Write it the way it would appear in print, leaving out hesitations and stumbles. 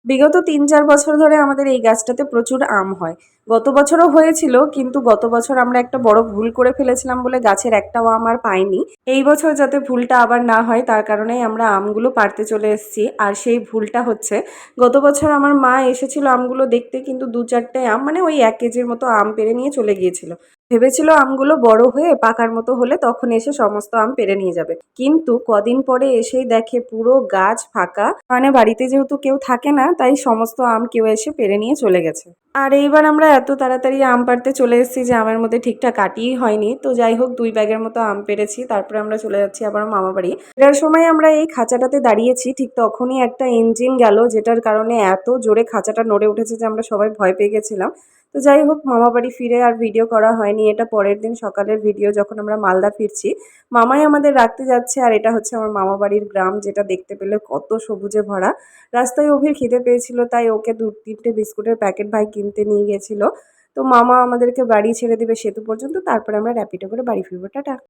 বিগত ৩-৪ বছর ধরে আমাদের এই গাছটাতে প্রচুর আম হয়। গত বছরও হয়েছিল, কিন্তু গত বছর আমরা একটা বড় ভুল করে ফেলেছিলাম বলে গাছের একটাও আম আর পাইনি। এই বছর যাতে ভুলটা আবার না হয় তার কারণেই আমরা আমগুলো পাড়তে চলে এসেছি। আর সেই ভুলটা হচ্ছে, গত বছর আমার মা এসেছিল আমগুলো দেখতে, কিন্তু ২-৪ টে আম মানে ওই ১ কেজির মতো আম পেড়ে নিয়ে চলে গিয়েছিল। ভেবেছিল আমগুলো বড় হয়ে পাকার মতো হলে তখন এসে সমস্ত আম পেড়ে নিয়ে যাবে। কিন্তু কদিন পরে এসেই দেখে পুরো গাছ ফাঁকা। মানে বাড়িতে যেহেতু কেউ থাকে না, তাই সমস্ত আম কেউ এসে পেড়ে নিয়ে চলে গেছে। আর এইবার আমরা এত তাড়াতাড়ি আম পাড়তে চলে এসেছি যে আমের মধ্যে ঠিকঠাক কাটিই হয়নি। তো যাই হোক, ২ ব্যাগের মতো আম পেড়েছি। তারপরে আমরা চলে যাচ্ছি আবার মামা বাড়ি। ফেরার সময় আমরা এই খাঁচাটাতে দাঁড়িয়েছি, ঠিক তখনই একটা ইঞ্জিন গেল, যেটার কারণে এত জোরে খাঁচাটা নড়ে উঠেছে যে আমরা সবাই ভয় পেয়ে গেছিলাম। তো যাই হোক, মামা বাড়ি ফিরে আর ভিডিও করা হয়নি। এটা পরের দিন সকালের ভিডিও, যখন আমরা মালদা ফিরছি। মামাই আমাদের রাখতে যাচ্ছে, আর এটা হচ্ছে আমার মামা বাড়ির গ্রাম, যেটা দেখতে পেলে কত সবুজে ভরা। রাস্তায় অভির খিদে পেয়েছিল, তাই ওকে ২-৩টে বিস্কুটের প্যাকেট ভাই কিনতে নিয়ে গেছিল। তো মামা আমাদেরকে বাড়ি ছেড়ে দিবে সেতু পর্যন্ত, তারপরে আমরা র্যাপিডো করে বাড়ি ফিরবো। টাটা।